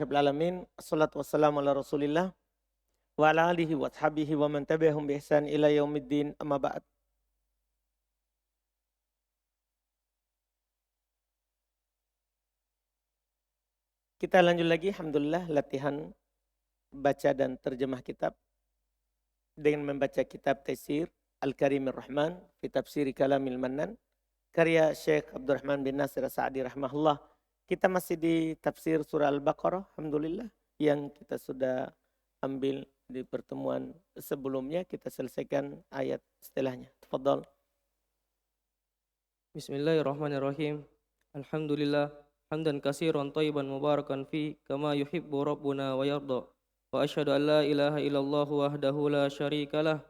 Rabbil alamin, assalatu wassalamu ala Rasulillah wa ala alihi wa ashabihi wa man tabi'ahum bi ihsan ila yaumiddin, amma ba'd. Kita lanjut lagi, alhamdulillah, latihan baca dan terjemah kitab dengan membaca kitab Taisir Al-Karimir Rahman fi Tafsiri Kalamil Mannan karya Syekh Abdurrahman bin Nasir As-Sa'di rahimahullah. Kita masih di tafsir surah Al-Baqarah, alhamdulillah, yang kita sudah ambil di pertemuan sebelumnya. Kita selesaikan ayat setelahnya. Tafadhal. Bismillahirrahmanirrahim. Alhamdulillah hamdan katsiran thayyiban mubarakan fi kama yuhibbu rabbuna wa yarda. Wa asyhadu an la ilaha illallah wahdahu la syarikalah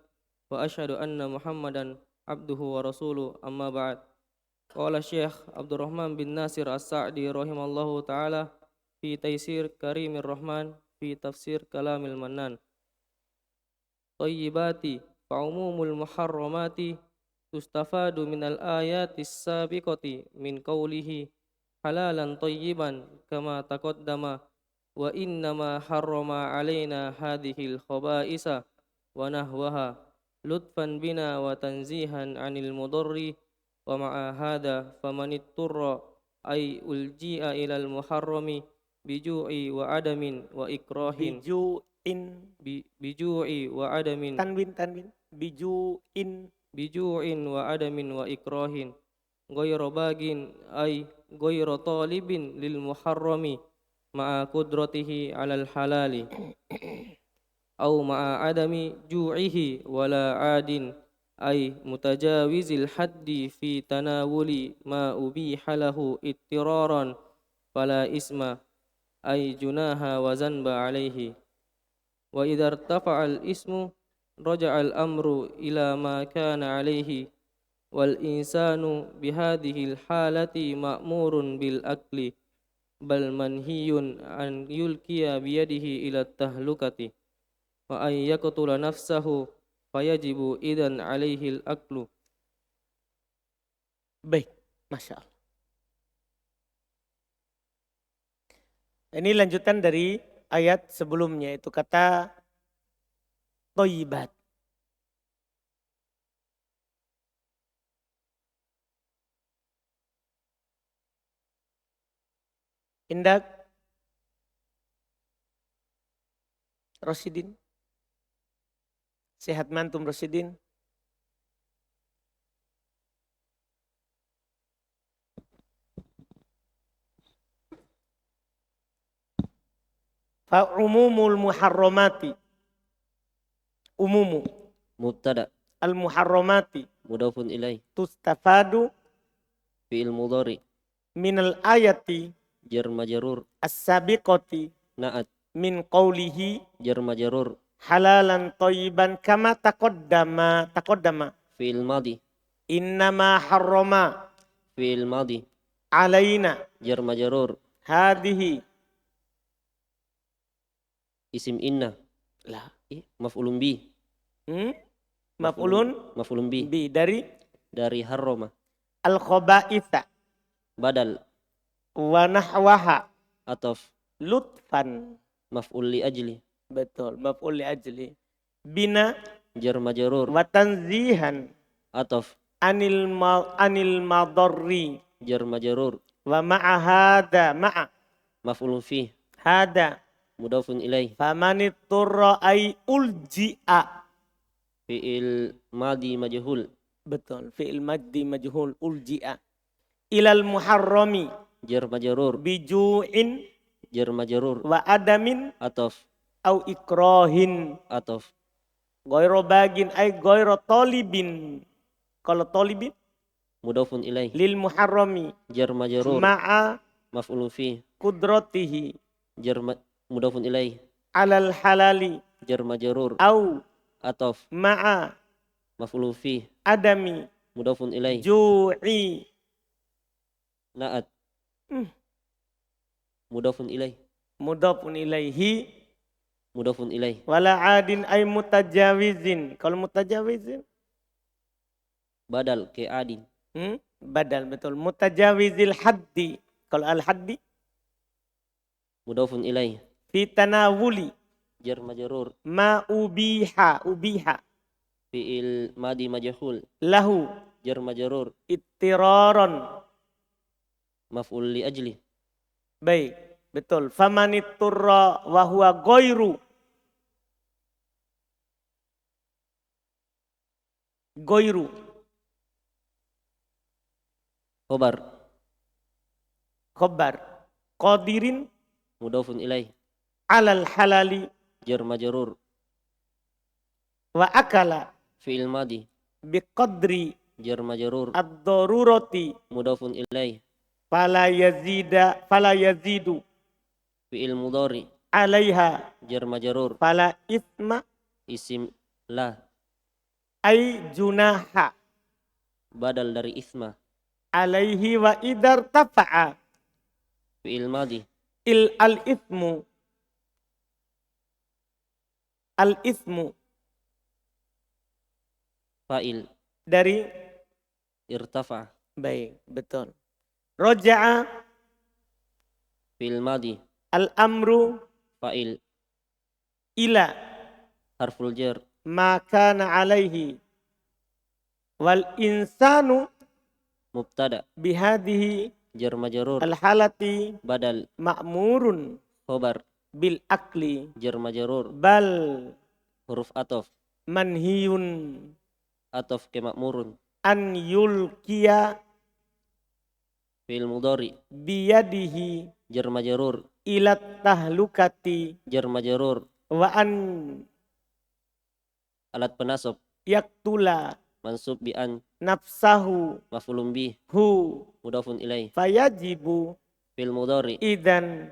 wa asyhadu anna Muhammadan abduhu wa rasuluh, amma ba'd. Qala Syekh Abdurrahman bin Nasir As-Sa'di rahimallahu taala fi Taisir Karimir Rahman fi Tafsir Kalamil Mannan. Thayyibati fa umumul muharramati tustafadu minal ayatis sabiqati min qawlihi halalan thayyiban kama taqaddama wa innama harrama alaina hadhil khaba'isa wa nahwaha lutfan bina wa tanzihan anil mudarri wa ma'a hadha famanitturra ay ulji'a ilal muharrami biju'i wa adamin wa ikrahin biju'i wa adamin biju'in wa adamin wa ikrahin ghayra bagin ay ghayra talibin lil muharrami ma'a qudratihi 'alal halali aw ma'a adami ju'ihi wala 'adin ay mutajawizil haddi fi tanawuli ma ubiha lahu ittiraran fala isma ay junaha wa zanba 'alaihi wa idza irtafa'al ismu raja'al amru ila ma kana alaihi wal insanu bihadhil halati ma'murun bil akli bal manhiyun an yulkiya biyadihi ila tahlukati wa ay yaqtula nafsahu fayajibu idan alaihi al aklu. Baik, Masya Allah. Ini lanjutan dari ayat sebelumnya, itu kata thayyibat. Indak Rosidin. Sehat mantum Rosidin. Fa umumul muharramati. Umumu. Mubtada. Al muharramati. Mudafun ilaih. Tustafadu. Fi'il mudhari. Minal ayati. Jar majrur. As-sabiqati. Na'at. Min qawlihi. Jar majrur. Halalan thayyiban kama taqaddama. Fi'il madi. Innama harrama. Fi'il madi. Alaina. Jar majrur. Hadihi. Isim inna. Lah. Maf'ulun bi. Maf'ulun bi. Dari harrama. Al-khaba'itha. Badal. Wa nahwaha. Ataf. Lutfan. Maf'ul li ajli. Betul, maf'ul li ajli. Bina. Jar majrur. Wa tanzihan. Ataf. Anil madarri. Jar majrur. Wa ma'a hada. Ma'a. Maf'ulun fi. Hada. Mudafun ilaih. Famanitturra ay ulji'a. Fi'il madi majhul. Betul, fi'il maddi majhul ulji'a. Ilal muharrami. Jar majrur. Biju'in. Jar majrur. Wa adamin. Ataf. Au ikrahin. Ataf. Ghairu bagin ay ghairu talibin. Kalau talibin Mudafun ilaih. lil muharrami. Jar majrur. Ma'a Maf'ulun fi. qudratihi. Mudafun ilaih. Alal halali. Jar majrur. Au Ataf. ma'a Maf'ulun fi. adami. Mudafun ilaih. Ju'i. Na'at. Mudafun ilaih. Mudhafun ilaihi. Mudafun ilaih. Wala adin ay mutajawizin. Kalau mutajawizin Badal ke adin. badal, betul. Mutajawizil haddi. Kalau al haddi mudafun ilaih. Fi tanawuli Jar majrur. ma ubiha Fi'il madi majhul. lahu Jar majrur. ittiraron. Maf'ul li ajli. Baik, betul. Famanitturra wa huwa ghairu Khobar. qadirin Mudafun ilaih. alal halali Jar majrur. wa akala Fi'il madi. biqadri Jar majrur. ad-darurati Mudafun ilaih. fala yazidu Fi'il mudhari. alaiha Jar majrur. fala isma Isim la. ay junaha Badal dari isma. alaihi wa idar tafa'a Fi'il madi. al ismu Fa'il. dari Irtafa. baik, betul. Roja'a Fi'il madi. al amru Fa'il. ila Harful jar. ma kana alaihi wal insanu Mubtada. bihadihi Jar majrur. al halati Badal. ma'murun Khobar. bil akli Jar majrur. bal Huruf atof. manhiyun Atof ke makmurun. an yulkiya Fi'il mudhari. biyadihi Jar majrur. ila tahlukati Jar majrur. wa an Alat penasab. yaktula Mansub bi an. nafsahu Maf'ulun bih. hu Mudafun ilaih. fayajibu Fi'il mudhari. idan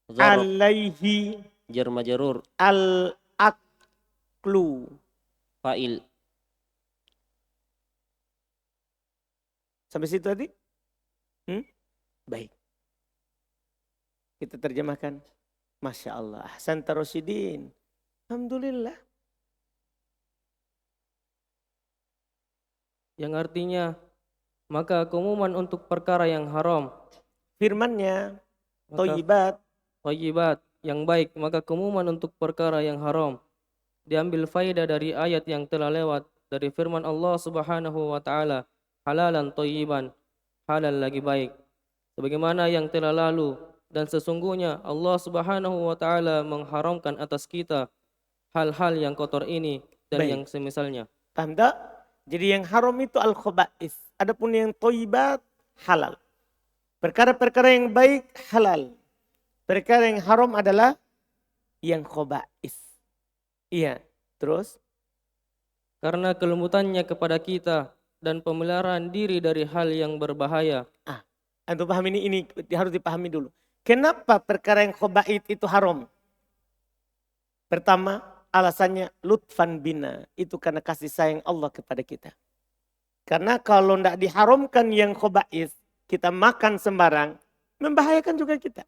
Zarf. alaihi Jar majrur. al aklu. Fa'il. Sampai situ tadi? Baik. Kita terjemahkan. Masya Allah. Ahsan tarosidin. Alhamdulillah. Yang artinya, maka keumuman untuk perkara yang haram, Firmannya. maka Toyibat. thayyibat, yang baik, maka keumuman untuk perkara yang haram. Diambil faedah dari ayat yang telah lewat dari firman Allah Subhanahu wa taala, halalan thayyiban, halal lagi baik. Sebagaimana yang telah lalu, dan sesungguhnya Allah Subhanahu wa taala mengharamkan atas kita hal-hal yang kotor ini dan Baik. yang semisalnya. Paham tak? Jadi yang haram itu al-khobais. Adapun yang toyibat halal. Perkara-perkara yang baik halal. Perkara yang haram adalah yang khobais. Iya. Terus? Karena kelembutannya kepada kita dan pemeliharaan diri dari hal yang berbahaya. Antum paham ini harus dipahami dulu. Kenapa perkara yang khobait itu haram? Pertama, alasannya lutfan bina. Itu karena kasih sayang Allah kepada kita. Karena kalau tidak diharamkan yang khobais, kita makan sembarang, membahayakan juga kita.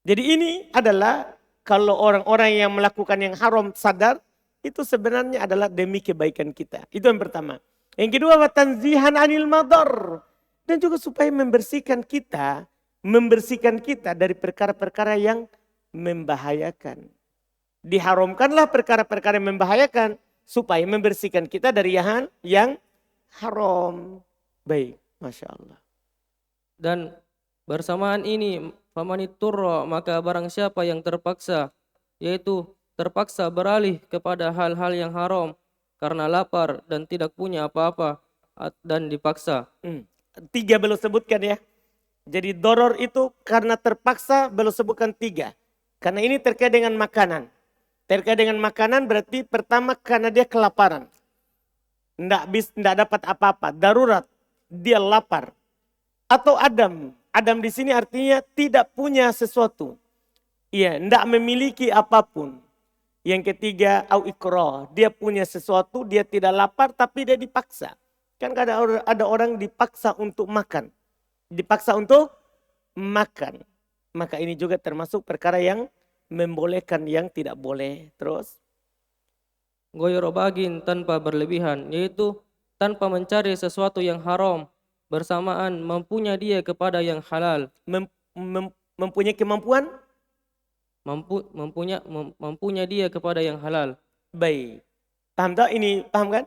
Jadi ini adalah kalau orang-orang yang melakukan yang haram sadar, itu sebenarnya adalah demi kebaikan kita. Itu yang pertama. Yang kedua, watanzihan anil madar. Dan juga supaya membersihkan kita dari perkara-perkara yang membahayakan. Diharamkanlah perkara-perkara yang membahayakan supaya membersihkan kita dari yang haram. Baik, Masya Allah. Dan bersamaan ini, famaniturra, maka barang siapa yang terpaksa, yaitu terpaksa beralih kepada hal-hal yang haram karena lapar dan tidak punya apa-apa dan dipaksa. 3 belum sebutkan ya. Jadi doror itu karena terpaksa belum sebutkan 3. Karena ini terkait dengan makanan. Terkait dengan makanan berarti pertama karena dia kelaparan. Nggak dapat apa-apa. Darurat. Dia lapar. Atau Adam. Adam di sini artinya tidak punya sesuatu. Iya, nggak memiliki apapun. Yang ketiga, au ikroh. Dia punya sesuatu, dia tidak lapar tapi dia dipaksa. Kan ada orang dipaksa untuk makan. Dipaksa untuk makan. Maka ini juga termasuk perkara yang membolehkan yang tidak boleh. Terus? Goyro bagin tanpa berlebihan, yaitu tanpa mencari sesuatu yang haram, bersamaan mempunyai dia kepada yang halal. mempunyai kemampuan. Mampunya dia kepada yang halal. Baik. Paham tak ini? Paham kan?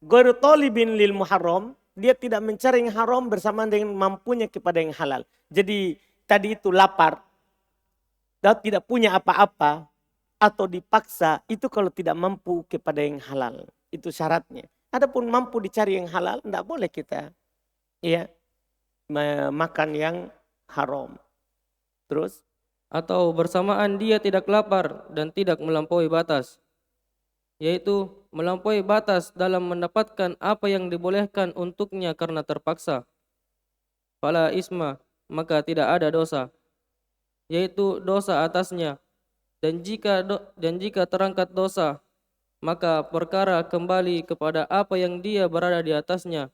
Ghairu talibin lil muharram, dia tidak mencari yang haram bersamaan dengan mampunya kepada yang halal. Jadi tadi itu lapar dan tidak punya apa-apa atau dipaksa, itu kalau tidak mampu kepada yang halal. Itu syaratnya. Adapun mampu dicari yang halal, tidak boleh kita ya makan yang haram. Terus? Atau bersamaan dia tidak lapar dan tidak melampaui batas, yaitu melampaui batas dalam mendapatkan apa yang dibolehkan untuknya karena terpaksa. Fala isma, maka tidak ada dosa, yaitu dosa atasnya. Dan jika terangkat dosa, maka perkara kembali kepada apa yang dia berada di atasnya.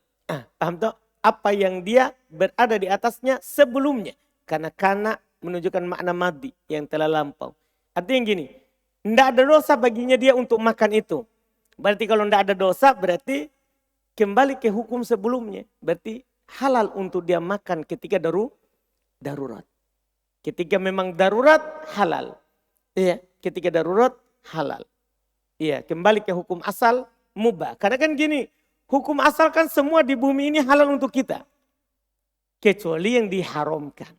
Paham tak? Apa yang dia berada di atasnya sebelumnya. Karena menunjukkan makna madi yang telah lampau. Artinya gini, tidak ada dosa baginya dia untuk makan itu. Berarti kalau tidak ada dosa berarti kembali ke hukum sebelumnya. Berarti halal untuk dia makan ketika darurat. Ketika memang darurat halal. Iya, ketika darurat halal. Iya, kembali ke hukum asal mubah. Karena kan gini, hukum asal kan semua di bumi ini halal untuk kita. Kecuali yang diharamkan.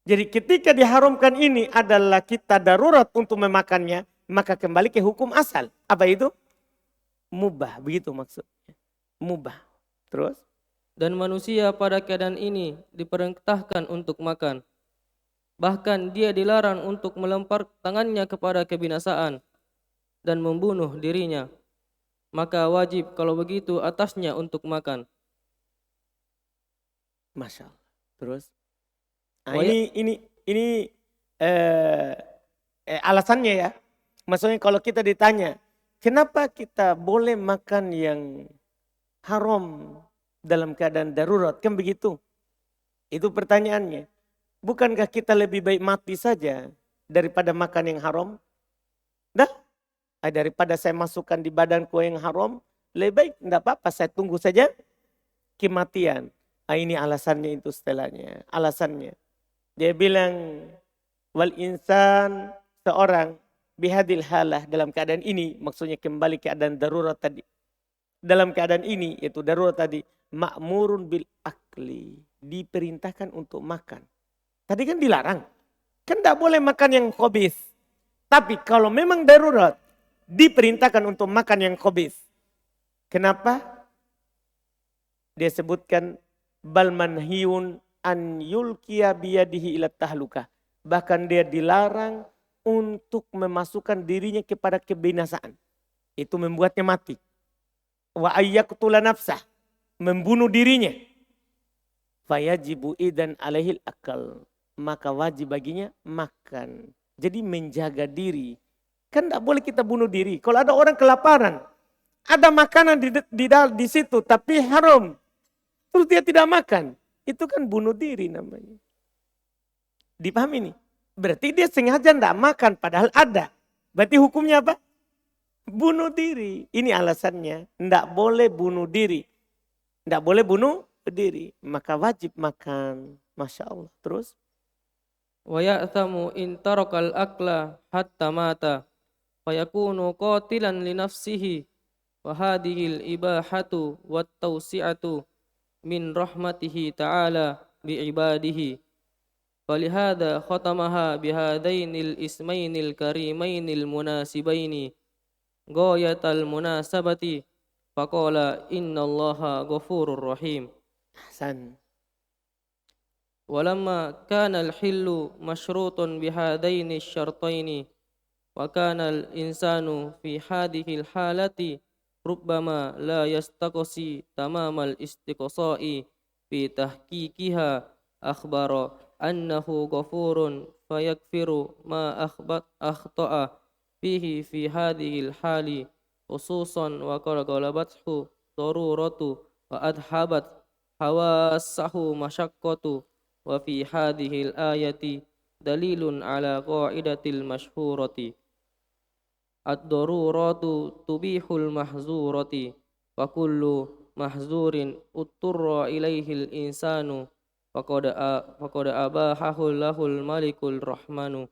Jadi ketika diharamkan ini adalah kita darurat untuk memakannya, maka kembali ke hukum asal. Apa itu? Mubah, begitu maksudnya. Mubah. Terus? Dan manusia pada keadaan ini diperintahkan untuk makan. Bahkan dia dilarang untuk melempar tangannya kepada kebinasaan dan membunuh dirinya. Maka wajib kalau begitu atasnya untuk makan. Masya Allah. Terus? Nah, Wa ya- ini alasannya ya. Maksudnya kalau kita ditanya, kenapa kita boleh makan yang haram dalam keadaan darurat? Kan begitu. Itu pertanyaannya. Bukankah kita lebih baik mati saja daripada makan yang haram? Dah, daripada saya masukkan di badanku yang haram, lebih baik enggak apa-apa saya tunggu saja kematian. Ini alasannya itu setelahnya. Alasannya. Dia bilang wal insan seorang bihadil halah dalam keadaan ini, maksudnya kembali keadaan darurat tadi. Dalam keadaan ini yaitu darurat tadi, ma'murun bil akli, diperintahkan untuk makan. Tadi kan dilarang. Kan tidak boleh makan yang khabis. Tapi kalau memang darurat, diperintahkan untuk makan yang khabis. Kenapa? Dia sebutkan bal manhiyun an yulkiya biyadihi ila tahluka. Bahkan dia dilarang untuk memasukkan dirinya kepada kebinasaan. Itu membuatnya mati. Wa ayyaqtula nafsah, membunuh dirinya. Fayajibu idan alaihil akal, maka wajib baginya makan. Jadi menjaga diri. Kan tidak boleh kita bunuh diri. Kalau ada orang kelaparan, ada makanan di situ tapi haram, terus dia tidak makan, itu kan bunuh diri namanya. Dipahami ini? Berarti dia sengaja tidak makan padahal ada. Berarti hukumnya apa? Bunuh diri. Ini alasannya. Tidak boleh bunuh diri. Tidak boleh bunuh diri. Maka wajib makan. Masya Allah. Terus? wa ya'thamu in tarakal akla hatta mata fayakunu qatilan li nafsihi wa hadhil ibahatu wat tawsi'atu min rahmatihi ta'ala bi ibadihi. Falihada khatamaha bihadainil ismainil karimainil munasibaini ghayatal munasabati faqala innallaha ghafurur rahim. Hasan. ولما كان الحل مشروط بهذين الشرطين وكان الإنسان في هذه الحالة ربما لا يستقصي تمام الاستقصاء في تحقيقها أخبر أنه غفور فيغفر ما أخطأ فيه في هذه الحال خصوصا وقد غلبته ضرورة وأذهبت حواسه مشقة. وفي هذه الآية دليل على قاعدة المشهورة الضرورات تبيح المحظورة وكل محظور اضطر إليه الإنسان faqad abahahu lahul malikul rahmanu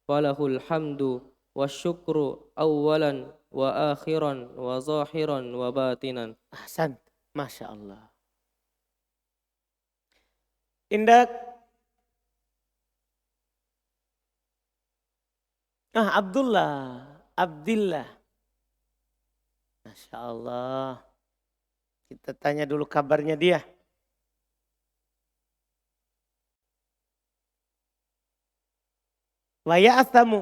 walahul hamdu wasyukru awalan wa akhiran wa zahiran wa batinan. Ahsan. Masya Allah. Indak. Abdillah. Masya Allah. Kita tanya dulu kabarnya dia. Wa ya'thamu.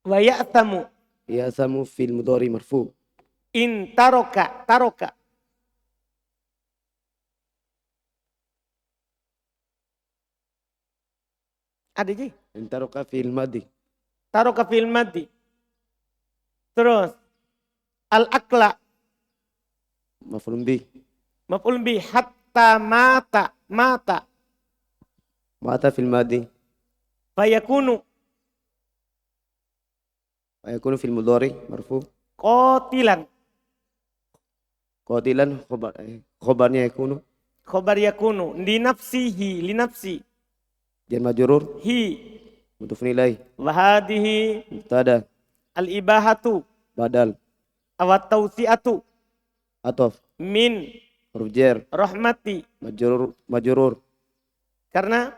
Wa ya'thamu. يأثم في المضارع مرفوع. In taroka. Ada ji? إن ترك في الماضي Taroka fil madi. Terus. Al-akla. مفعول به. Maf'ul bi hatta mata. مات في الماضي Fayakunu ويكون في المضارع مرفوع. qatilan. قاتلا خبرnya يكون Khobar yakunu. Li nafsi. جر مجرور Hi. مضاف إليه. Wahadihi. مبتدا Al-ibahatu. بدل Awat tausiatu. عطف Min. حرف جر Rahmati. مجرور Karena.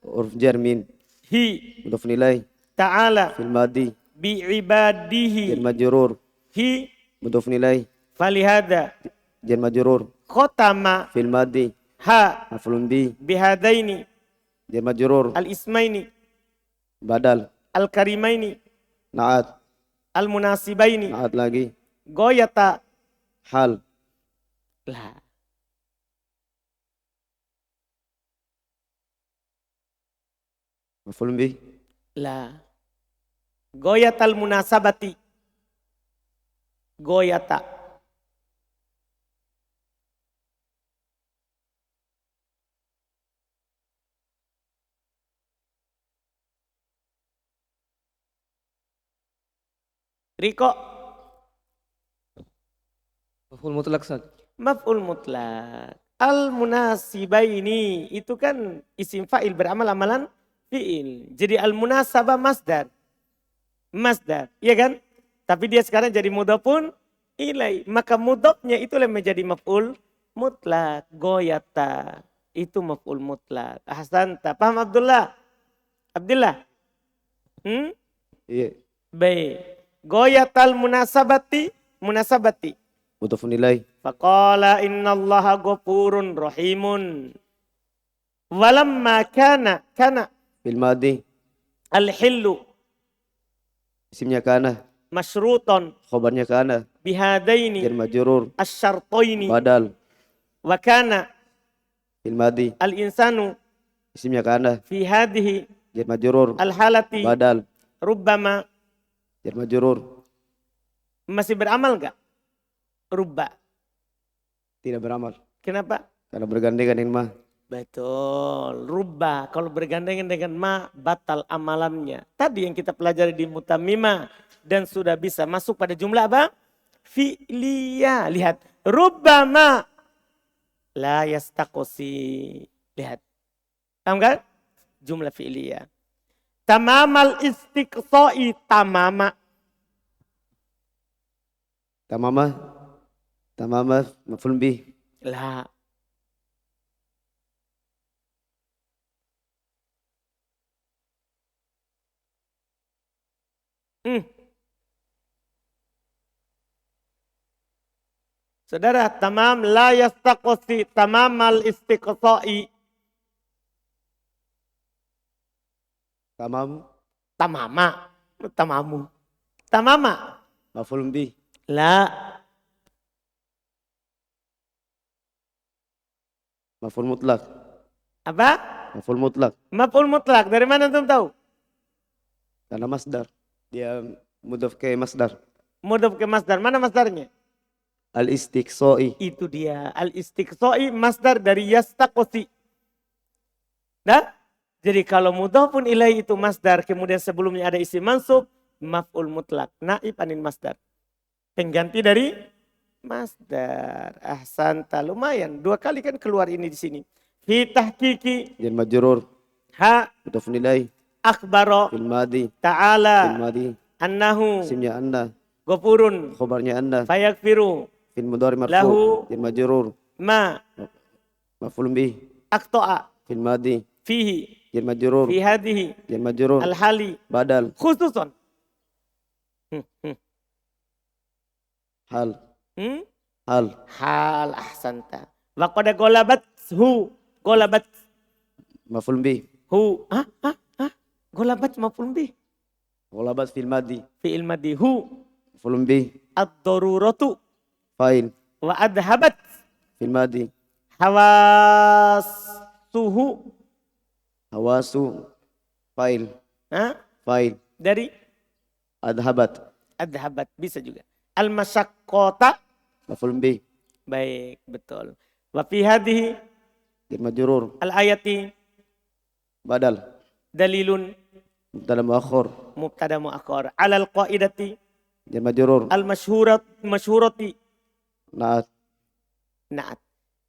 حرف جر من Hi. مضاف إليه. Ta'ala. في الماضي جر Bi'ibadihi. مجرور Hi. مضاف إليه. Falihada. جر مجرور Khotama. في الماضي Ha. مفعول به Bihadaini. جر مجرور Al-ismaini. بدل Al-karimaini. نعت Al-munasibaini. نعت lagi Goyata. حال Lah. مفعول به Lah. Goyatal munasabati. Goyata. Riko. Maf'ul mutlak Ustaz. Maf'ul mutlak. Al-munasibaini. Itu kan isim fa'il beramal amalan fi'il. Jadi al-munasabah masdar. Iya kan? Tapi dia sekarang jadi mudhafun ilai. Maka mudhafnya itulah menjadi maf'ul mutlak. Goyata. Itu maf'ul mutlak. Ahsanta. Paham Abdullah? iya Baik. Goyatal munasabati. مضاف إليه. Faqala innallaha ghafurun rahimun. Walamma kana في الماضي al-hillu اسمnya كان masyruton خبرnya كان جر bihadaini مجرور asyartoini. بدل Wa kana في الماضي al-insanu اسمnya كان fi hadhihi جر مجرور al-halati بدل rubbama. جر مجرور Masih beramal gak? Rubba. tidak beramal Kenapa? karena bergandengan dengan ma. Betul. Rubba. Kalau bergandengan dengan ma, batal amalannya. Tadi yang kita pelajari di mutamimah. Dan sudah bisa masuk pada jumlah apa? Fi'liyah. Lihat. Rubbama. La yastakosi. Lihat. Paham kan? Jumlah fi'liyah. Tamamal istiqsa'i tamama. tamama maf'ul bih. La. Saudara, tamam la yastaqsi tamamal istiqsa'i. Tamam Tamama. maf'ul bih. La. Maf'ul mutlak. Apa? Maf'ul mutlak. Maf'ul mutlak. Dari mana antum tahu? Karena masdar. Dia mudhaf ke masdar. Mudhaf ke masdar. Mana masdarnya? Al-istiqsa'i. Itu dia. Al-istiqsa'i masdar dari yastaqsi. Nah, jadi kalau mudhafun ilaih itu masdar, kemudian sebelumnya ada isim mansub, maf'ul mutlak. Naib anil masdar. Pengganti dari masdar. Ahsanta, lumayan. 2 kali kan keluar ini di sini. Fi tahqiqi Jar majrur. ha Mudhafun ilaih. akhbaro Fil madi. Fil ta'ala madi. annahu Isimnya anna. ghafurun Khobarnya anna. fayakfiru Fil mudhari marfu. lahu Jar majrur. ma Maf'ulun bih. akto'a Fil madi. fihi Jar majrur. fi hadhihi Jar majrur. al-hali Badal. khususon. Hal. Hmm? Hal. Hal ahsanta. Wa qad golabat Maf'ulun bih. hu. Golabat maf'ul bih. Ghalabat fil madi. Fi'il madhi hu. Maf'ulun bih. Ad-daruratu Fa'il. wa adhabat Fil madi. hawasuhu. Hawasu. Fa'il. Ha? Fa'il. Dari Adhabat. adhabat bisa juga. Al-masyaqqata. Maf'ulun bih. Baik, betul. Wa fi hadhihi Jar majrur. al-ayati Badal. dalilun Mubtada muakhir. mubtada muakhar alal qaidati Jar majrur. masyhurati Naat. na'at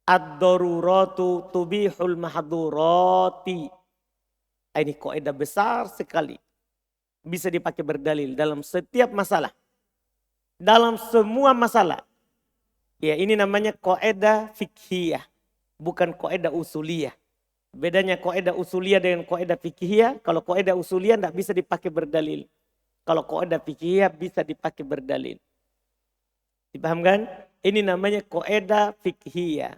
ad-daruratu tubihul mahdurati. Ini kaidah besar sekali, bisa dipakai berdalil dalam setiap masalah, dalam semua masalah. Ya, ini namanya kaidah fikhiyah, bukan kaidah usuliyah. Bedanya kaidah usuliyah dengan kaidah fikhiyah. Kalau kaidah usuliyah tidak bisa dipakai berdalil. Kalau kaidah fikhiyah bisa dipakai berdalil. Dipahamkan? Ini namanya kaidah fikhiyah,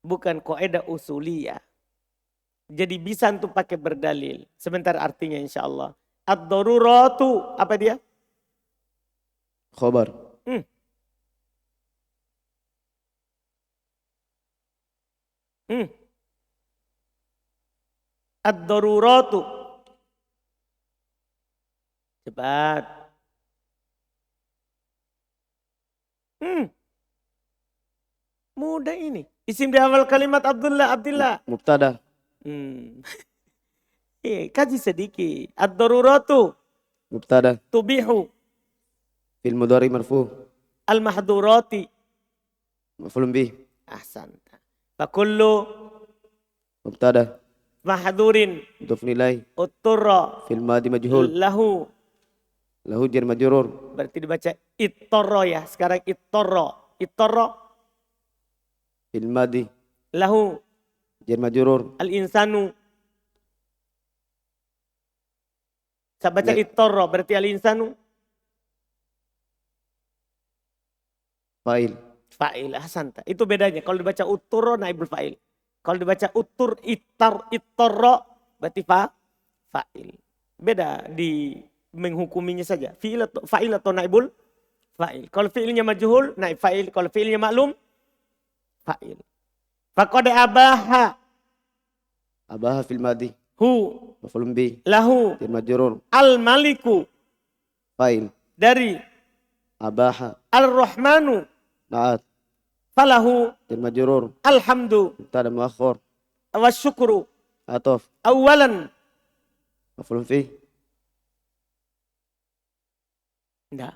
bukan kaidah usuliyah. Jadi bisa untuk pakai berdalil. Sebentar artinya insyaallah. Ad-daruratu, apa dia? Khobar. Ad-daruratu. Cepat. Mudah ini. Isim di awal kalimat Abdullah. Mubtada. Kaji sedikit. Ad-daruratu Mubtada. tubihu Fil mudhari marfu. al-mahdurati. Maf'ulun bih. Ahsanta. Fakullu Mubtada. mahdurin Mudhafun ilaih. utturra Fil madi majhul. lahu. Lahu jar majrur. Berarti dibaca ittorro ya. Sekarang ittorro. Ittorro Fil madi. lahu Jar majrur. al-insanu. Saya baca Ya. ittorro berarti al-insanu. Fa'il. Fa'il. Ahsanta. Itu bedanya. Kalau dibaca utturro naibul fa'il. Kalau dibaca ittorro berarti fa'il. Beda di menghukuminya saja. Fa'il atau naibul fa'il. Kalau fi'ilnya majhul, naib fa'il. Kalau fi'ilnya maklum, fa'il. Faqad abaha Abaha fil madi. hu Maf'ulun bih. lahu Jar majrur. al-maliku Fa'il. dari Abaha. al-rahmanu Naat. falahu Jar majrur. alhamdu Mubtada muakhir. wa syukru Atof. awalan. Maf'ulun fih. Enggak.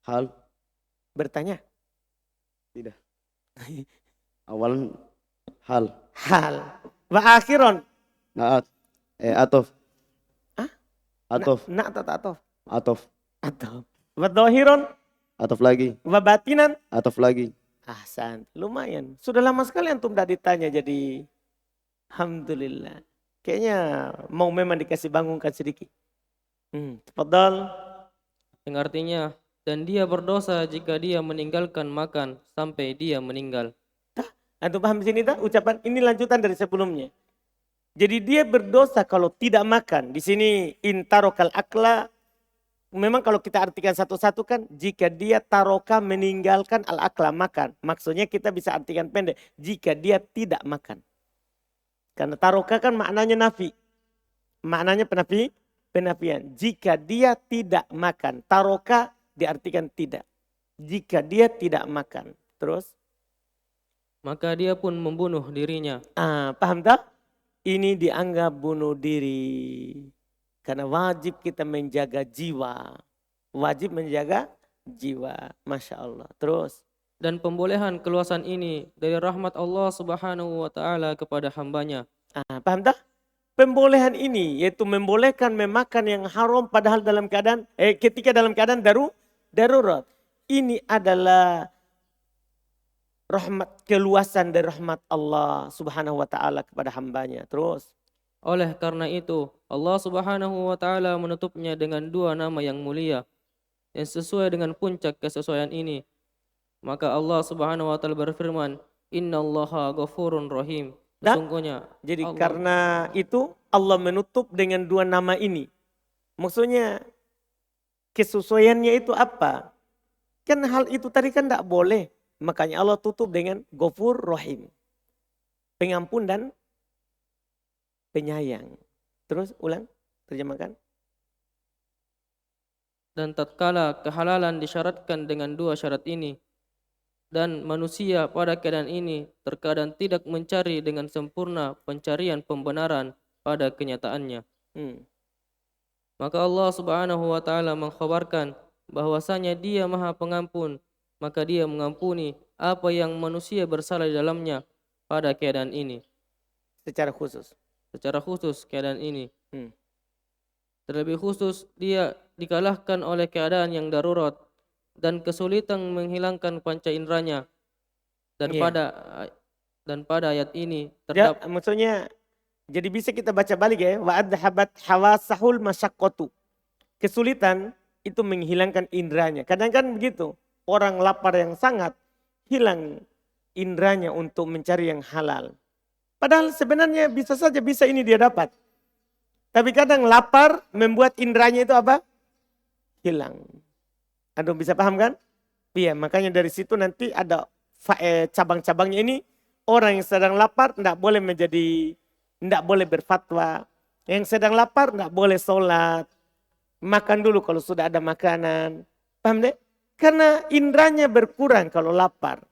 Hal. Bertanya. Tidak. Awalan hal. Hal. Wa akhiron. Naat. Atof. Hah? Atof. Nak atau tak atof? Atof. Atof. Wa dhahiron. Atof lagi. Wa batinan. Atof lagi. Ahsan. Lumayan. Sudah lama sekali antum tidak ditanya jadi. Alhamdulillah. Kayaknya mau memang dikasih bangunkan sedikit. Tafadhal. Yang artinya, dan dia berdosa jika dia meninggalkan makan sampai dia meninggal. Antum paham di sini tak? Ucapan ini lanjutan dari sebelumnya. Jadi dia berdosa kalau tidak makan. Di sini intarokal akla. Memang kalau kita artikan satu-satu kan, jika dia taroka meninggalkan al-akla makan. Maksudnya kita bisa artikan pendek. Jika dia tidak makan. Karena taroka kan maknanya nafi. Maknanya penafian. Jika dia tidak makan. Taroka diartikan tidak. jika dia tidak makan. Terus? maka dia pun membunuh dirinya. Paham tak? Ini dianggap bunuh diri. Karena wajib kita menjaga jiwa. Wajib menjaga jiwa. Masya Allah. Terus? Dan pembolehan keluasan ini dari rahmat Allah Subhanahu wa taala kepada hambanya. Paham tak? Pembolehan ini yaitu membolehkan memakan yang haram padahal dalam keadaan ketika dalam keadaan darurat. Ini adalah rahmat, keluasan dari rahmat Allah Subhanahu wa taala kepada hambanya. Terus? Oleh karena itu, Allah Subhanahu wa taala menutupnya dengan dua nama yang mulia yang sesuai dengan puncak kesesuaian ini. Maka Allah Subhanahu wa taala berfirman, "Innallaha ghafurun rahim." Sesungguhnya Jadi Allah, karena itu Allah menutup dengan dua nama ini. Maksudnya kesesuaiannya itu apa? Kan hal itu tadi kan tidak boleh. Makanya Allah tutup dengan Ghafur Rahim. Pengampun dan penyayang. Terus ulang, terjemahkan. dan tatkala kehalalan disyaratkan dengan dua syarat ini, dan manusia pada keadaan ini terkadang tidak mencari dengan sempurna pencarian pembenaran pada kenyataannya. Maka Allah Subhanahu wa taala mengkhabarkan bahwasanya Dia Maha Pengampun, maka Dia mengampuni apa yang manusia bersalah di dalamnya pada keadaan ini. Secara khusus. Secara khusus keadaan ini. Hmm. Terlebih khusus dia dikalahkan oleh keadaan yang darurat dan kesulitan menghilangkan panca inderanya. Dan pada ayat ini terdapat maksudnya jadi bisa kita baca balik ya, wa adhabat hawasahul masyaqqatu. Kesulitan itu menghilangkan inderanya. Kadang kan begitu. Orang lapar yang sangat hilang inderanya untuk mencari yang halal. Padahal sebenarnya bisa saja ini dia dapat. Tapi kadang lapar membuat inderanya itu apa? Hilang. Aduh, bisa paham kan? Iya, makanya dari situ nanti ada cabang-cabangnya ini. Orang yang sedang lapar tidak boleh berfatwa. Yang sedang lapar tidak boleh sholat. Makan dulu kalau sudah ada makanan. Paham deh? Karena inderanya berkurang kalau lapar.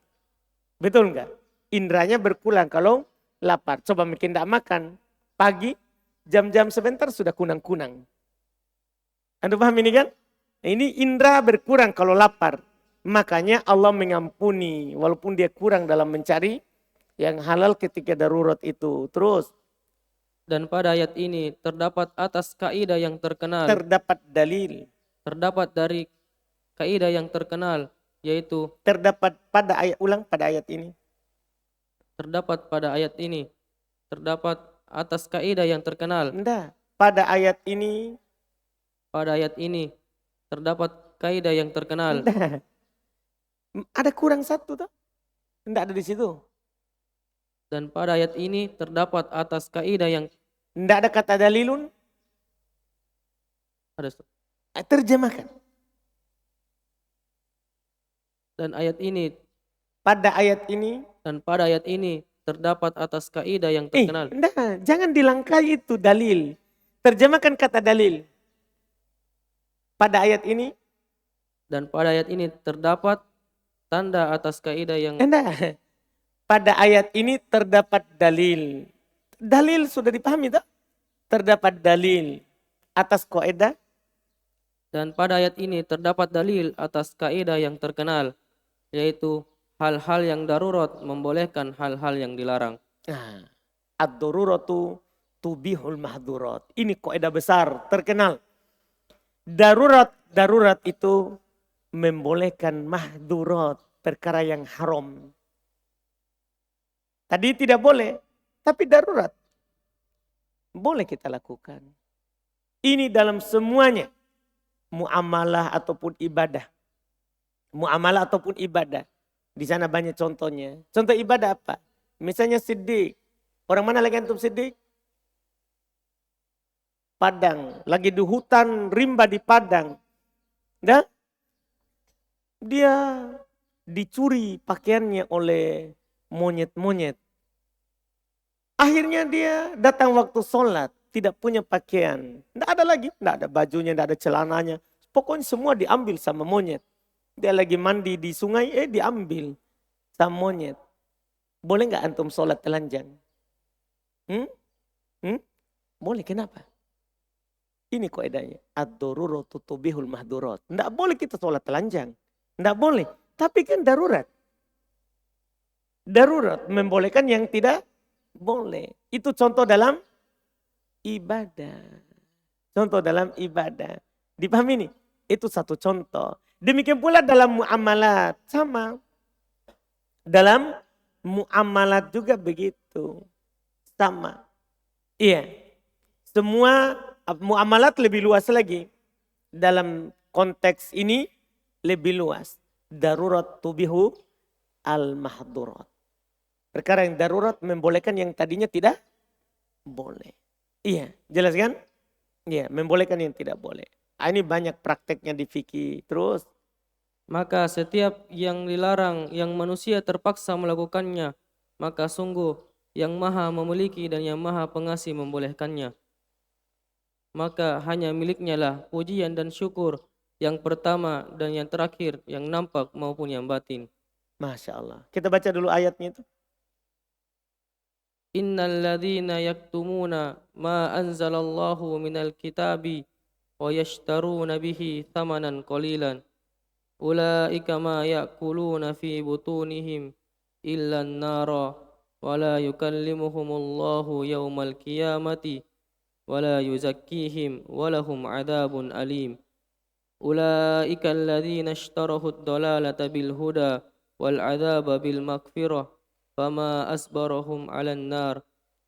Betul enggak? Inderanya berkurang kalau lapar. Coba mungkin tidak makan. Pagi, jam-jam sebentar sudah kunang-kunang. Anda paham ini kan? Ini indera berkurang kalau lapar. Makanya Allah mengampuni walaupun dia kurang dalam mencari yang halal ketika darurat itu. Terus. Dan pada ayat ini terdapat atas kaidah yang terkenal. Terdapat dalil. Terdapat dari kaidah yang terkenal yaitu. Terdapat pada ayat, ulang pada ayat ini. Terdapat pada ayat ini. Terdapat atas kaidah yang terkenal. Enggak. Pada ayat ini. Pada ayat ini terdapat kaidah yang terkenal. Enggak. Ada kurang satu tuh. Enggak ada di situ. Dan pada ayat ini terdapat atas kaidah yang. Enggak ada kata dalilun. Ada. Terjemahkan. Dan ayat ini. Pada ayat ini. Dan pada ayat ini terdapat atas kaidah yang terkenal. Enggak, jangan dilangkai itu dalil. Terjemahkan kata dalil. Pada ayat ini. Dan pada ayat ini terdapat tanda atas kaidah yang. Enggak. Pada ayat ini terdapat dalil. Dalil sudah dipahami tak? Terdapat dalil atas kaidah. Dan pada ayat ini terdapat dalil atas kaidah yang terkenal. Yaitu hal-hal yang darurat membolehkan hal-hal yang dilarang. Ad-daruratu tubihul mahdurat. Ini kaidah besar, terkenal. Darurat itu membolehkan mahdurat, perkara yang haram. Tadi tidak boleh, tapi darurat. Boleh kita lakukan. Ini dalam semuanya. Muamalah ataupun ibadah. Muamalah ataupun ibadah. Di sana banyak contohnya. Contoh ibadah apa? Misalnya siddiq. Orang mana lagi antum siddiq? Padang. Lagi di hutan rimba di Padang. Dan dia dicuri pakaiannya oleh monyet-monyet. Akhirnya dia datang waktu sholat. Tidak punya pakaian. Tidak ada lagi. Tidak ada bajunya, tidak ada celananya. Pokoknya semua diambil sama monyet. Dia lagi mandi di sungai, diambil sama monyet. Boleh nggak antum sholat telanjang? Hmm? Hmm? Boleh, kenapa? Ini kaidahnya. Ad-daruratu tubihul mahdurat. Nggak boleh kita sholat telanjang. Nggak boleh. Tapi kan darurat. Darurat membolehkan yang tidak boleh. Itu contoh dalam ibadah. Contoh dalam ibadah. Dipahami nih? Itu satu contoh. Demikian pula dalam muamalat. Sama. Dalam muamalat juga begitu. Sama. Iya. Semua muamalat lebih luas lagi. Dalam konteks ini lebih luas. Darurat tubihu al-mahdurat. Perkara yang darurat membolehkan yang tadinya tidak boleh. Iya, jelas kan? Iya, membolehkan yang tidak boleh. Ini banyak prakteknya di fikih. Terus, Maka setiap yang dilarang yang manusia terpaksa melakukannya, maka sungguh yang maha memiliki dan yang maha pengasih membolehkannya. Maka hanya miliknya lah pujian dan syukur yang pertama dan yang terakhir, yang nampak maupun yang batin. Masya Allah. Kita baca dulu ayatnya itu. Innal ladzina yaktumuna ma anzalallahu minal kitabi wa yashtaruna bihi thamanan qalilan ulaika ma ya'kuluna fi butunihim illa an-nara wa la yukallimuhumullahu yawmal qiyamati wa la yuzakkihim wa lahum adabun alim. Ulaika alladhina ishtarahu ad-dalalata bil huda wal adaba bil maghfirah fama asbarahum 'alan nar.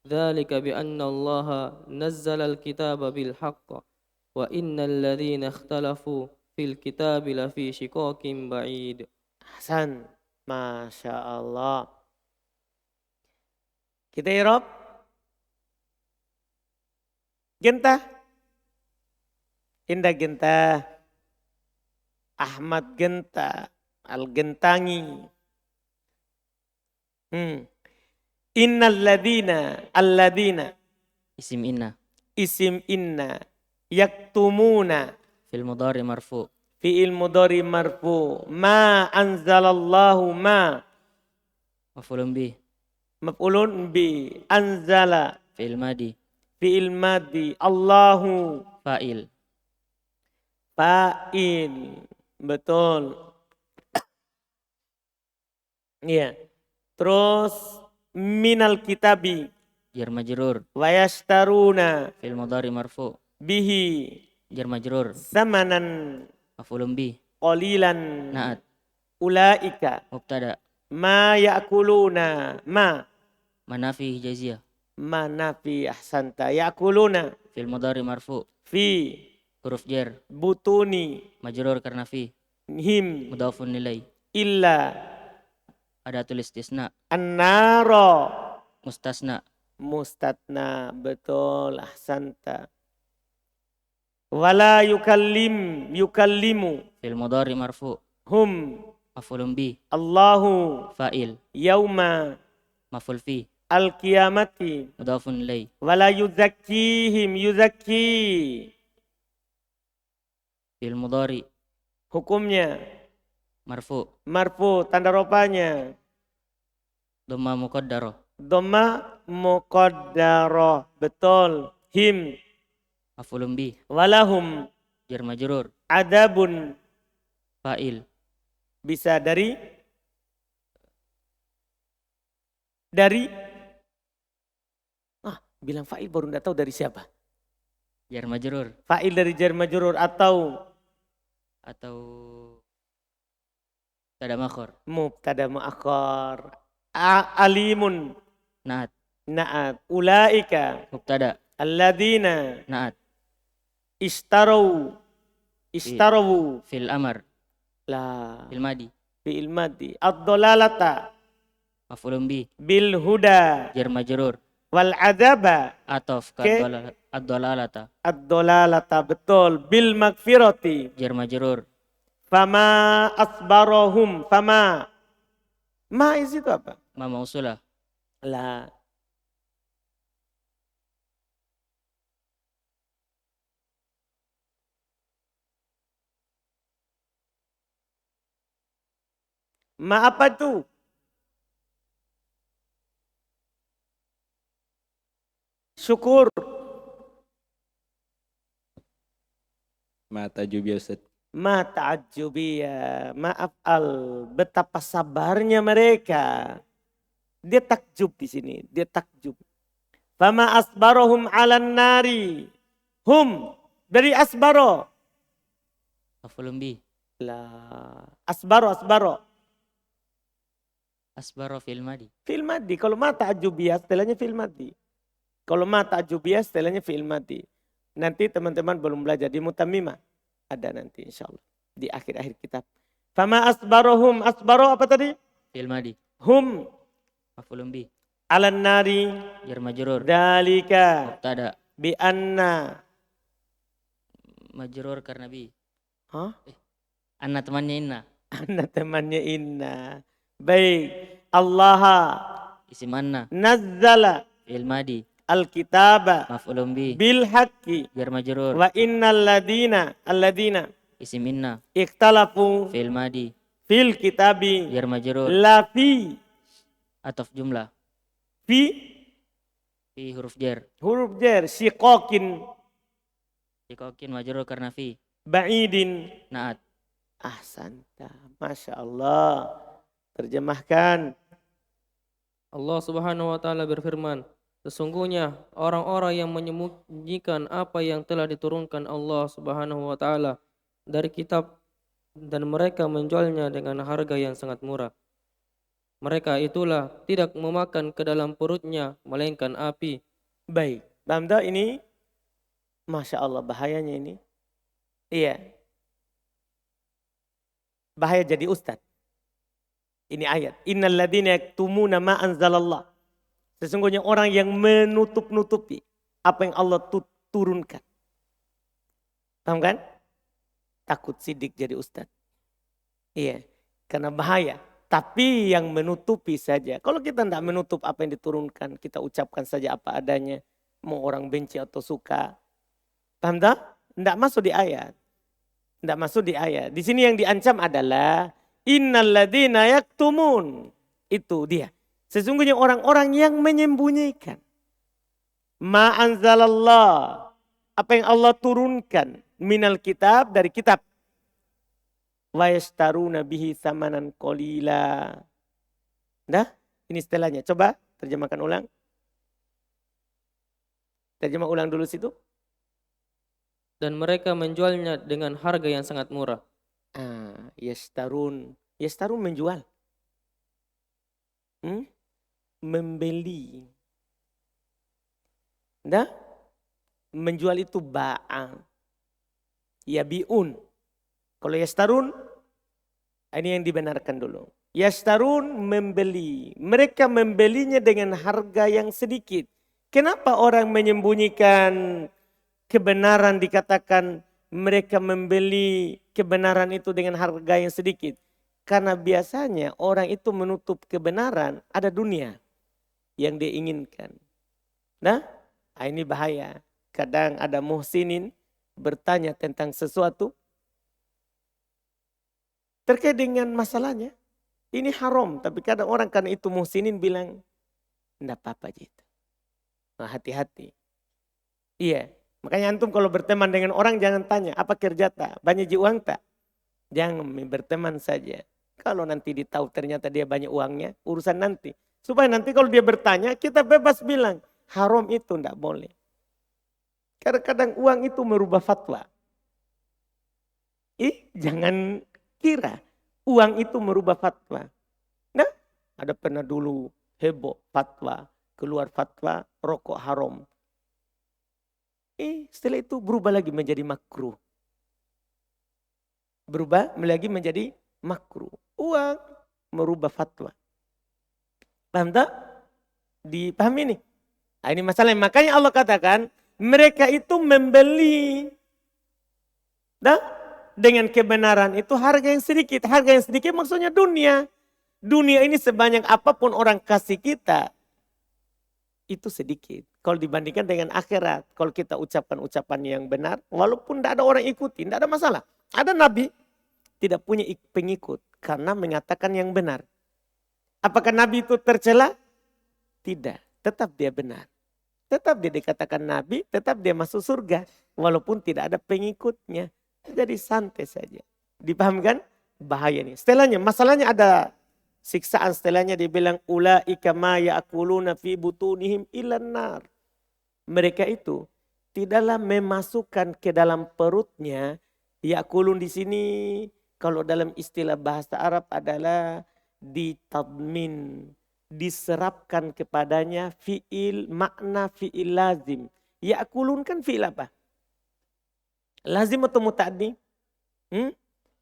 Dzalika bi anna Allah nazzala al-kitaba bil haqq wa innal ladzina ikhtalafu fil kitabi lafi shiqaqin ba'id. Hasan. Masya Allah. Kita irob. Genta. Indah genta. Ahmad genta. Al-gentangi. Innal ladina. Isim inna. Isim inna. Yaktumuna. Fil mudhari marfu. Fi'il mudhari marfu. Ma anzalallahu ma. Maf'ulun bih. Maf'ulun bi. Anzala. Fi'il madi. Fi'il madi. Allahu. Fa'il. Fa'il. Betul. Iya. Terus minal kitabi. Jar majrur. Wa yashtaruna Fi'il mudhari marfu. bihi. Jar majrur. Samanan Maf'ulun bih. qalilan. Na'at. Ulaika. Mubtada. Ma ya'kuluna. Manafi hijaziyah. Ma nafi ahsanta. Ya'kuluna. Fi'il mudhari marfu. Fi. Huruf jar. Butuni. Majrur karena fi. Him. Mudhafun nilai. Illa. Adatul istisna. An-naro. Mustasna. Mustatna. Betul. Ahsanta. Wala yukallimu. Fi'il mudhari marfu. Hum. Maf'ulun bih. Allahu. Fa'il. Yauma. Maf'ul fi. Al-qiyamati. Mudhafun nilai. Wala yuzakkihim. Yuzakki. Fi'il mudhari Hukumnya. marfu. Marfu. Tanda ropanya. Dhamma muqaddarah. Dhamma muqaddarah. Betul. Him. Maf'ulun bih. Walahum. Jar majrur. Adabun. Fa'il. Bisa dari bilang fa'il baru enggak tahu dari siapa. Jar majrur Fa'il dari jar majrur atau tada makhor. mubtada muakhar. Alimun. Naat. Na'at. Ulaika. Mubtada. Alladzina. Naat. Istarawu. Fil amar. La. Fil madi. Fi'il madi. Ad-dalalata. Maf'ulun bih. Bil huda. Jar majrur. Wal adaba. Atof Ke? ad-dalalata. Ad-dalalata. Betul. Bil magfirati. Jar majrur. Fama asbarohum. Fama. Ma itu apa? Ma mausulah. La. Ma apa tuh? Syukur. Ma ta'jubi ya Ustaz. Ma ta'ajjubiyah. Maaf betapa sabarnya mereka. Dia takjub di sini, dia takjub. Fama asbarohum 'alan nari. Hum dari asbaro. Maf'ulun bih. Lah, asbaro. Asbaro fil madi. Fil madi. Kalau ma ta'ajjubiyah setelahnya fil madi. Kalau ma ta'ajjubiyah setelahnya fil madi. Nanti teman-teman belum belajar di Mutammimah. Ada nanti insyaallah di akhir-akhir kitab. Fama asbarohum, asbaro apa tadi? Fil madi. Hum Maf'ulun bih. alan nari Jar majrur. dalika Mubtada. bi anna. Majrur karena bi. Hah? Anna temannya inna. Anna temannya inna. Baik. Allah Isim anna. nazzala Fil madi. al-kitaba Maf'ulun bih. bil haqqi Jar majrur. wa innal ladina Isim inna. ikhtalafu Fil madi. fil kitabi Jar majrur. la fi Ataf jumlah. fi Fi huruf jar. huruf jar shiqaqin Dikokin majrur karena fi. ba'idin. Naat. Ahsanta. Masya Allah. Terjemahkan. Allah Subhanahu wa taala berfirman, sesungguhnya orang-orang yang menyembunyikan apa yang telah diturunkan Allah Subhanahu wa taala dari kitab dan mereka menjualnya dengan harga yang sangat murah. Mereka itulah tidak memakan ke dalam perutnya melainkan api. Baik. Paham tak ini? Masya Allah bahayanya ini. Iya. Bahaya jadi ustad. Ini ayat. Innal ladzina yaktumuna ma anzalallah. Sesungguhnya orang yang menutup-nutupi apa yang Allah turunkan. Paham kan? Takut sidik jadi ustad. Iya. Karena bahaya. Tapi yang menutupi saja. Kalau kita tidak menutup apa yang diturunkan. Kita ucapkan saja apa adanya. Mau orang benci atau suka. Paham tak? Tidak masuk di ayat. Tidak masuk di ayat. Di sini yang diancam adalah innal ladzina yaktumun. Itu dia. Sesungguhnya orang-orang yang menyembunyikan. Ma anzalallah. Apa yang Allah turunkan. Minal kitab, dari kitab. Wa yashtaruna bihi samanan qalila. Nah, ini istilahnya. Coba terjemahkan ulang. Terjemah ulang dulu situ. Dan mereka menjualnya dengan harga yang sangat murah. Yashtarun. Yashtarun menjual. Membeli. Nah, menjual itu ba'a. Yabi'un. Kalau yashtarun, ini yang dibenarkan dulu. Yashtarun membeli. Mereka membelinya dengan harga yang sedikit. Kenapa orang menyembunyikan kebenaran dikatakan mereka membeli kebenaran itu dengan harga yang sedikit? Karena biasanya orang itu menutup kebenaran, ada dunia yang dia inginkan. Nah, ini bahaya. Kadang ada muhsinin bertanya tentang sesuatu terkait dengan masalahnya. Ini haram, tapi kadang orang karena itu muhsinin bilang, enggak apa-apa gitu. Nah, hati-hati. Iya, makanya antum kalau berteman dengan orang jangan tanya, apa kerja tak? Banyak uang tak? Jangan berteman saja. Kalau nanti ditahu ternyata dia banyak uangnya, urusan nanti. Supaya nanti kalau dia bertanya, kita bebas bilang, haram itu enggak boleh. Kadang-kadang uang itu merubah fatwa. Jangan kira uang itu merubah fatwa. Nah, ada pernah dulu heboh fatwa, keluar fatwa rokok haram. Setelah itu berubah lagi menjadi makruh. Berubah lagi menjadi makruh. Uang merubah fatwa. Paham tak? Dipahami ini? Nah, ini masalahnya. Makanya Allah katakan mereka itu membeli. Dah? Dengan kebenaran itu harga yang sedikit. Harga yang sedikit maksudnya dunia. Dunia ini sebanyak apapun orang kasih kita. Itu sedikit. Kalau dibandingkan dengan akhirat. Kalau kita ucapkan ucapan yang benar. Walaupun tidak ada orang ikuti. Tidak ada masalah. Ada nabi tidak punya pengikut. karena mengatakan yang benar. Apakah Nabi itu tercela? Tidak, tetap dia benar. Tetap dia dikatakan Nabi, tetap dia masuk surga. Walaupun tidak ada pengikutnya. Jadi santai saja. Dipahamkan? Bahaya nih. Setelahnya, masalahnya ada siksaan. Setelahnya dia bilang, ulaika ma ya'kuluna fi butunihim ilan nar. Mereka itu tidaklah memasukkan ke dalam perutnya. Ya'kulun di sini, kalau dalam istilah bahasa Arab adalah ditadmin, diserapkan kepadanya fi'il, makna fi'il lazim. Ya'kulun kan fi'il apa? Lazim atau muta'addi?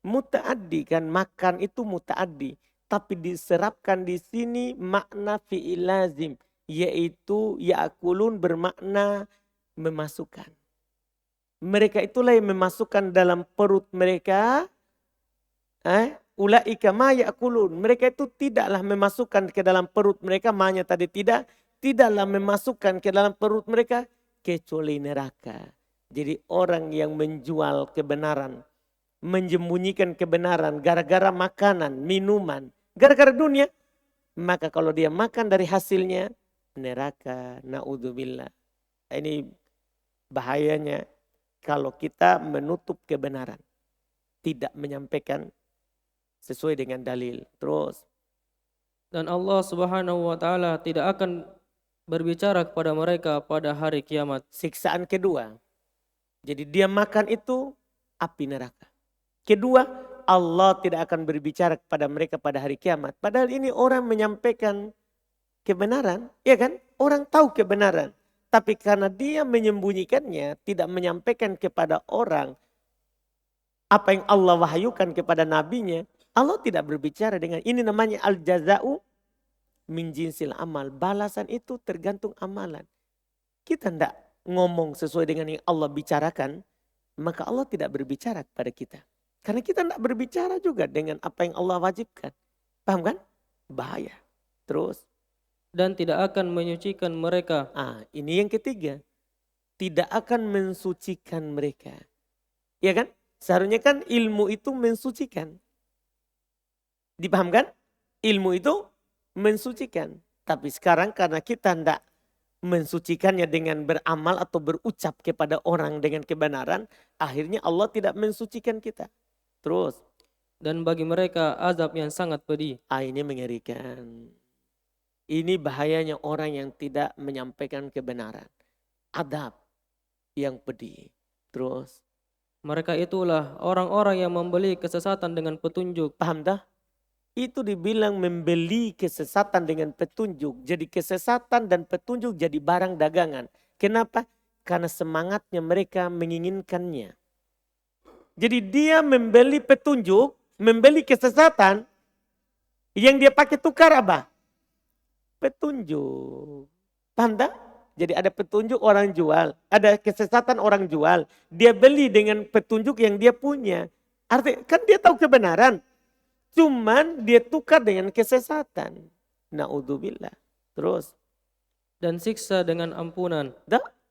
Muta'addi kan, makan itu muta'addi. Tapi diserapkan di sini makna fi'il lazim. Yaitu ya'kulun bermakna memasukkan. Mereka itulah yang memasukkan dalam perut mereka. Ulaika ma ya'kulun. Mereka itu tidaklah memasukkan ke dalam perut mereka. Maknanya tadi tidaklah memasukkan ke dalam perut mereka kecuali neraka. Jadi orang yang menjual kebenaran, menyembunyikan kebenaran gara-gara makanan, minuman, gara-gara dunia. Maka kalau dia makan dari hasilnya, neraka, na'udzubillah. Ini bahayanya kalau kita menutup kebenaran. Tidak menyampaikan sesuai dengan dalil. Terus. Dan Allah Subhanahu wa taala tidak akan berbicara kepada mereka pada hari kiamat. Siksaan kedua. Jadi dia makan itu api neraka. Kedua, Allah tidak akan berbicara kepada mereka pada hari kiamat. Padahal ini orang menyampaikan kebenaran. Ya kan? Orang tahu kebenaran. Tapi karena dia menyembunyikannya, tidak menyampaikan kepada orang apa yang Allah wahyukan kepada nabinya, Allah tidak berbicara dengan ini. Namanya al-jaza'u min jinsil amal. Balasan itu tergantung amalan. Kita tidak ngomong sesuai dengan yang Allah bicarakan, maka Allah tidak berbicara kepada kita. Karena kita tidak berbicara juga dengan apa yang Allah wajibkan. Paham kan? Bahaya. Terus. Dan tidak akan menyucikan mereka. Ini yang ketiga. Tidak akan mensucikan mereka. Ya kan? Seharusnya kan ilmu itu mensucikan. Dipahamkan? Ilmu itu mensucikan. Tapi sekarang karena kita tidak mensucikannya dengan beramal atau berucap kepada orang dengan kebenaran, akhirnya Allah tidak mensucikan kita. Terus. Dan bagi mereka azab yang sangat pedih. Ini mengerikan. Ini bahayanya orang yang tidak menyampaikan kebenaran. Adab yang pedih. Terus. Mereka itulah orang-orang yang membeli kesesatan dengan petunjuk. Paham dah? Itu dibilang membeli kesesatan dengan petunjuk. Jadi kesesatan dan petunjuk jadi barang dagangan. Kenapa? Karena semangatnya mereka menginginkannya. Jadi dia membeli petunjuk, membeli kesesatan. Yang dia pakai tukar apa? Petunjuk. Paham tak? Jadi ada petunjuk orang jual. Ada kesesatan orang jual. Dia beli dengan petunjuk yang dia punya. Artinya kan dia tahu kebenaran. Cuman dia tukar dengan kesesatan. Na'udzubillah. Terus. Dan siksa dengan ampunan.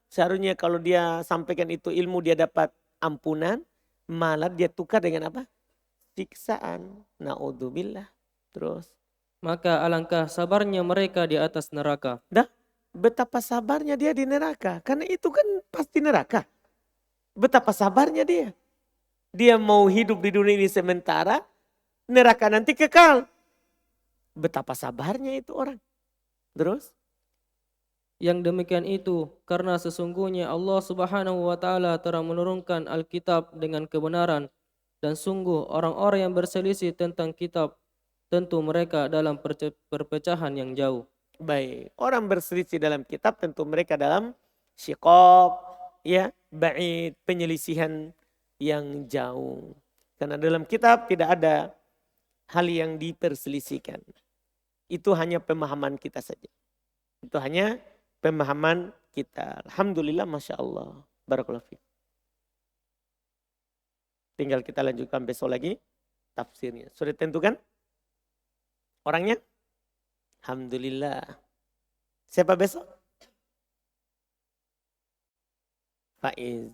Seharusnya kalau dia sampaikan itu ilmu dia dapat ampunan. Malah dia tukar dengan apa? Siksaan. Na'udzubillah. Terus. Maka alangkah sabarnya mereka di atas neraka. Betapa sabarnya dia di neraka. Karena itu kan pasti neraka. Betapa sabarnya dia. Dia mau hidup di dunia ini sementara. Neraka nanti kekal. Betapa sabarnya itu orang. Terus. Yang demikian itu karena sesungguhnya Allah Subhanahu wa taala telah menurunkan Alkitab dengan kebenaran, dan sungguh orang-orang yang berselisih tentang kitab tentu mereka dalam perpecahan yang jauh. Baik, orang berselisih dalam kitab tentu mereka dalam syiqaq, ya, ba'id, penyelisihan yang jauh. Karena dalam kitab tidak ada hal yang diperselisihkan. Itu hanya pemahaman kita saja. Itu hanya pemahaman kita. Alhamdulillah, Masya Allah. Barakallahu fiik. Tinggal kita lanjutkan besok lagi tafsirnya. Sudah tentukan orangnya? Alhamdulillah. Siapa besok? Faiz.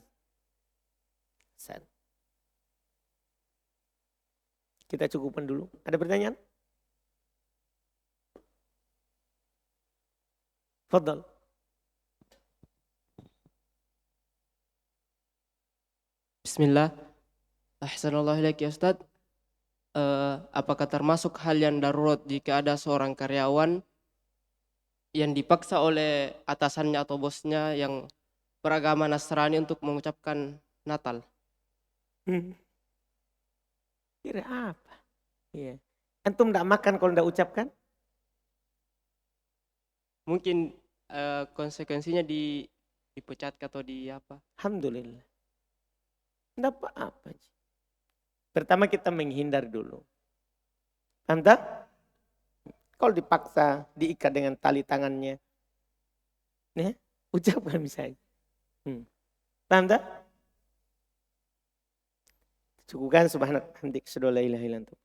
Kita cukupkan dulu. Ada pertanyaan? Fadal. Bismillah. Ahsanallahu ilaik ya Ustadz. Apakah termasuk hal yang darurat jika ada seorang karyawan yang dipaksa oleh atasannya atau bosnya yang beragama Nasrani untuk mengucapkan Natal? Kira apa? Iya. Antum tidak makan kalau tidak ucapkan? Mungkin konsekuensinya dipecat atau di apa? Alhamdulillah. Tidak apa-apa. Pertama kita menghindar dulu. Paham tak? Kalau dipaksa, diikat dengan tali tangannya. Ya, ucapkan misalnya. Paham tak? Cukupkan subhanak hamdik, asyhadu an la ilaha illa anta.